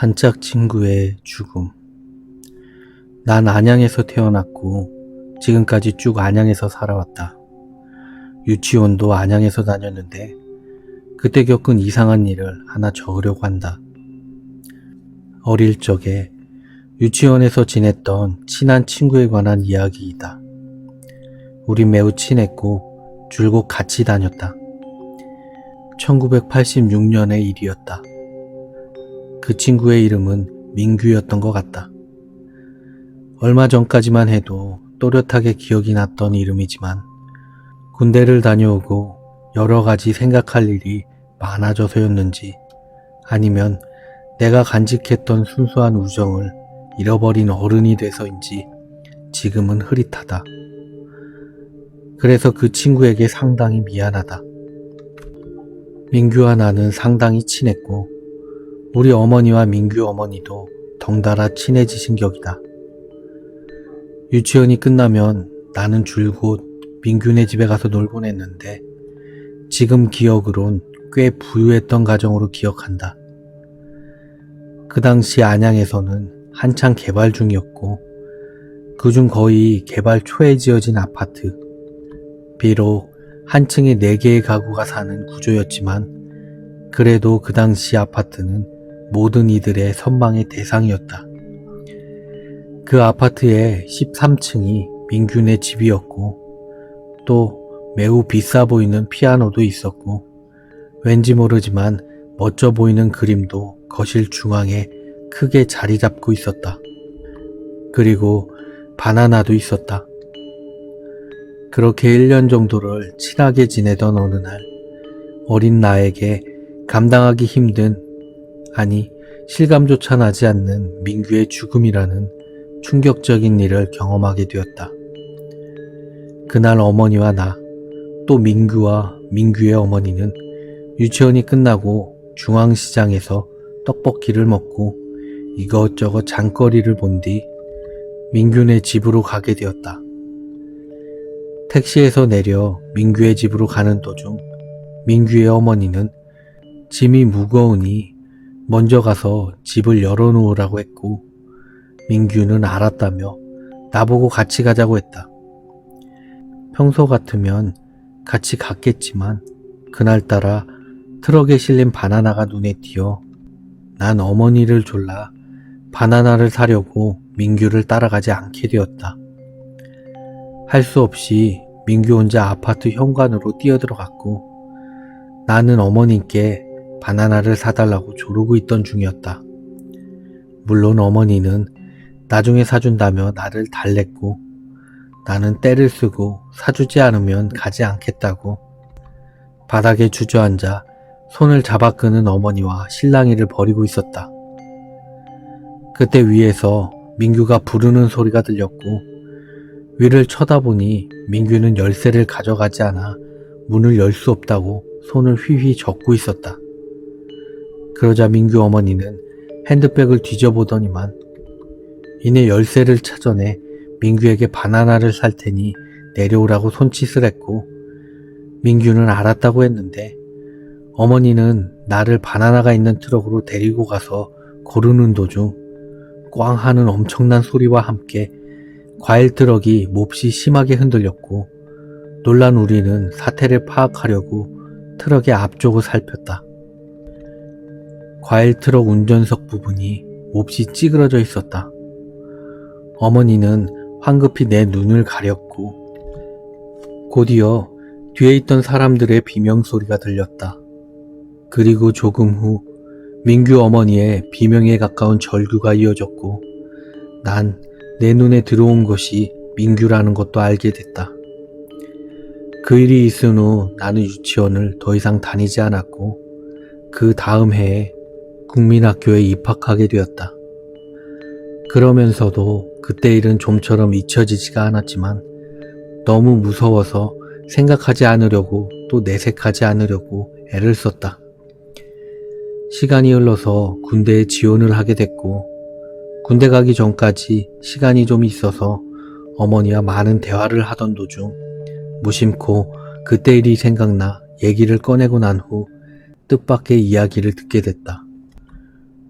단짝 친구의 죽음. 난 안양에서 태어났고 지금까지 쭉 안양에서 살아왔다. 유치원도 안양에서 다녔는데 그때 겪은 이상한 일을 하나 적으려고 한다. 어릴 적에 유치원에서 지냈던 친한 친구에 관한 이야기이다. 우린 매우 친했고 줄곧 같이 다녔다. 1986년의 일이었다. 그 친구의 이름은 민규였던 것 같다. 얼마 전까지만 해도 또렷하게 기억이 났던 이름이지만 군대를 다녀오고 여러 가지 생각할 일이 많아져서였는지 아니면 내가 간직했던 순수한 우정을 잃어버린 어른이 돼서인지 지금은 흐릿하다. 그래서 그 친구에게 상당히 미안하다. 민규와 나는 상당히 친했고 우리 어머니와 민규 어머니도 덩달아 친해지신 격이다. 유치원이 끝나면 나는 줄곧 민규네 집에 가서 놀곤 했는데 지금 기억으론 꽤 부유했던 가정으로 기억한다. 그 당시 안양에서는 한창 개발 중이었고 그중 거의 개발 초에 지어진 아파트. 비록 한 층에 4개의 가구가 사는 구조였지만 그래도 그 당시 아파트는 모든 이들의 선망의 대상이었다. 그 아파트의 13층이 민규네 집이었고 또 매우 비싸 보이는 피아노도 있었고 왠지 모르지만 멋져 보이는 그림도 거실 중앙에 크게 자리 잡고 있었다. 그리고 바나나도 있었다. 그렇게 1년 정도를 친하게 지내던 어느 날 어린 나에게 감당하기 힘든 아니 실감조차 나지 않는 민규의 죽음이라는 충격적인 일을 경험하게 되었다. 그날 어머니와 나, 또 민규와 민규의 어머니는 유치원이 끝나고 중앙시장에서 떡볶이를 먹고 이것저것 장거리를 본 뒤 민규네 집으로 가게 되었다. 택시에서 내려 민규의 집으로 가는 도중 민규의 어머니는 짐이 무거우니 먼저 가서 집을 열어놓으라고 했고 민규는 알았다며 나보고 같이 가자고 했다. 평소 같으면 같이 갔겠지만 그날따라 트럭에 실린 바나나가 눈에 띄어 난 어머니를 졸라 바나나를 사려고 민규를 따라가지 않게 되었다. 할 수 없이 민규 혼자 아파트 현관으로 뛰어들어갔고 나는 어머니께 바나나를 사달라고 조르고 있던 중이었다. 물론 어머니는 나중에 사준다며 나를 달랬고 나는 떼를 쓰고 사주지 않으면 가지 않겠다고 바닥에 주저앉아 손을 잡아 끄는 어머니와 실랑이를 벌이고 있었다. 그때 위에서 민규가 부르는 소리가 들렸고 위를 쳐다보니 민규는 열쇠를 가져가지 않아 문을 열 수 없다고 손을 휘휘 젓고 있었다. 그러자 민규 어머니는 핸드백을 뒤져보더니만 이내 열쇠를 찾아내 민규에게 바나나를 살 테니 내려오라고 손짓을 했고 민규는 알았다고 했는데 어머니는 나를 바나나가 있는 트럭으로 데리고 가서 고르는 도중 꽝 하는 엄청난 소리와 함께 과일 트럭이 몹시 심하게 흔들렸고 놀란 우리는 사태를 파악하려고 트럭의 앞쪽을 살폈다. 과일 트럭 운전석 부분이 몹시 찌그러져 있었다. 어머니는 황급히 내 눈을 가렸고 곧이어 뒤에 있던 사람들의 비명소리가 들렸다. 그리고 조금 후 민규 어머니의 비명에 가까운 절규가 이어졌고 난 내 눈에 들어온 것이 민규라는 것도 알게 됐다. 그 일이 있은 후 나는 유치원을 더 이상 다니지 않았고 그 다음 해에 국민학교에 입학하게 되었다. 그러면서도 그때 일은 좀처럼 잊혀지지가 않았지만 너무 무서워서 생각하지 않으려고 또 내색하지 않으려고 애를 썼다. 시간이 흘러서 군대에 지원을 하게 됐고 군대 가기 전까지 시간이 좀 있어서 어머니와 많은 대화를 하던 도중 무심코 그때 일이 생각나 얘기를 꺼내고 난 후 뜻밖의 이야기를 듣게 됐다.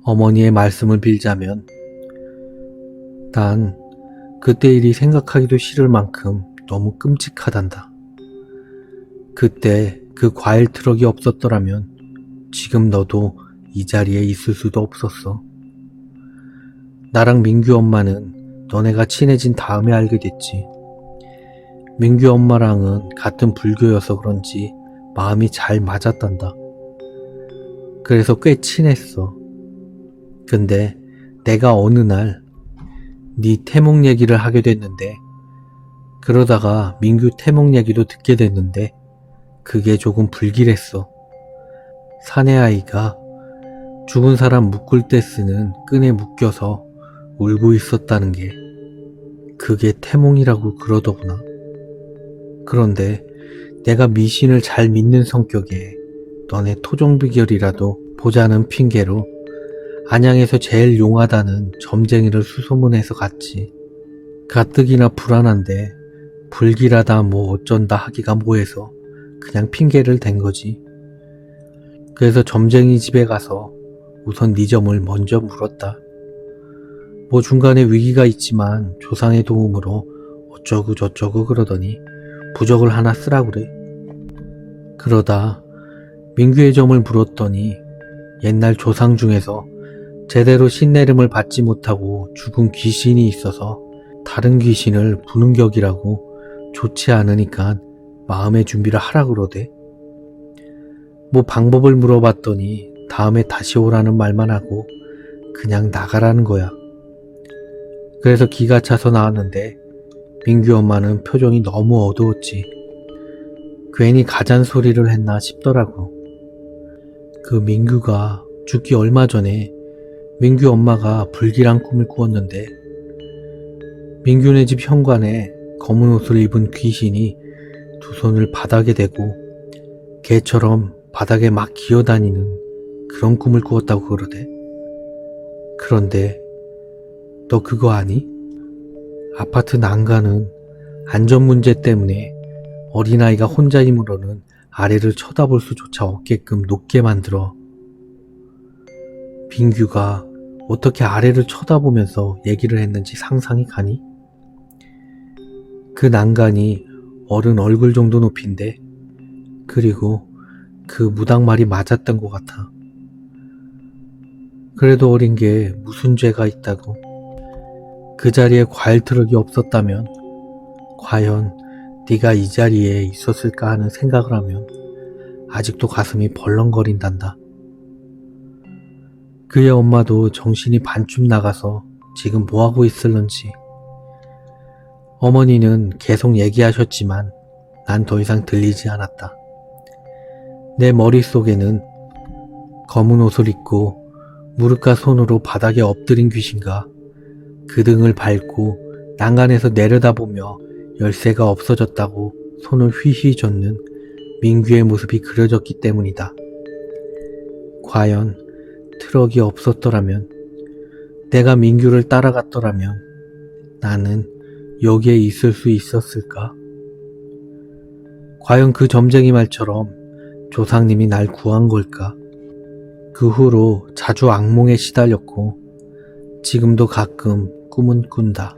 어머니의 말씀을 빌자면 난 그때 일이 생각하기도 싫을 만큼 너무 끔찍하단다. 그때 그 과일 트럭이 없었더라면 지금 너도 이 자리에 있을 수도 없었어. 나랑 민규 엄마는 너네가 친해진 다음에 알게 됐지. 민규 엄마랑은 같은 불교여서 그런지 마음이 잘 맞았단다. 그래서 꽤 친했어. 근데 내가 어느 날 네 태몽 얘기를 하게 됐는데 그러다가 민규 태몽 얘기도 듣게 됐는데 그게 조금 불길했어. 사내 아이가 죽은 사람 묶을 때 쓰는 끈에 묶여서 울고 있었다는 게 그게 태몽이라고 그러더구나. 그런데 내가 미신을 잘 믿는 성격에 너네 토종비결이라도 보자는 핑계로 안양에서 제일 용하다는 점쟁이를 수소문해서 갔지. 가뜩이나 불안한데 불길하다 뭐 어쩐다 하기가 뭐해서 그냥 핑계를 댄 거지. 그래서 점쟁이 집에 가서 우선 네 점을 먼저 물었다. 뭐 중간에 위기가 있지만 조상의 도움으로 어쩌고 저쩌고 그러더니 부적을 하나 쓰라 그래. 그러다 민규의 점을 물었더니 옛날 조상 중에서 제대로 신내림을 받지 못하고 죽은 귀신이 있어서 다른 귀신을 부는 격이라고 좋지 않으니까 마음의 준비를 하라 그러대. 뭐 방법을 물어봤더니 다음에 다시 오라는 말만 하고 그냥 나가라는 거야. 그래서 기가 차서 나왔는데 민규 엄마는 표정이 너무 어두웠지. 괜히 가잔소리를 했나 싶더라고. 그 민규가 죽기 얼마 전에 민규 엄마가 불길한 꿈을 꾸었는데 민규네 집 현관에 검은 옷을 입은 귀신이 두 손을 바닥에 대고 개처럼 바닥에 막 기어다니는 그런 꿈을 꾸었다고 그러대. 그런데 너 그거 아니? 아파트 난간은 안전 문제 때문에 어린아이가 혼자 힘으로는 아래를 쳐다볼 수조차 없게끔 높게 만들어. 민규가 어떻게 아래를 쳐다보면서 얘기를 했는지 상상이 가니? 그 난간이 어른 얼굴 정도 높이인데 그리고 그 무당말이 맞았던 것 같아. 그래도 어린 게 무슨 죄가 있다고. 그 자리에 과일 트럭이 없었다면 과연 네가 이 자리에 있었을까 하는 생각을 하면 아직도 가슴이 벌렁거린단다. 그의 엄마도 정신이 반쯤 나가서 지금 뭐하고 있을런지. 어머니는 계속 얘기하셨지만 난 더 이상 들리지 않았다. 내 머릿속에는 검은 옷을 입고 무릎과 손으로 바닥에 엎드린 귀신과 그 등을 밟고 난간에서 내려다보며 열쇠가 없어졌다고 손을 휘휘 젓는 민규의 모습이 그려졌기 때문이다. 과연 트럭이 없었더라면, 내가 민규를 따라갔더라면 나는 여기에 있을 수 있었을까? 과연 그 점쟁이 말처럼 조상님이 날 구한 걸까? 그 후로 자주 악몽에 시달렸고 지금도 가끔 꿈은 꾼다.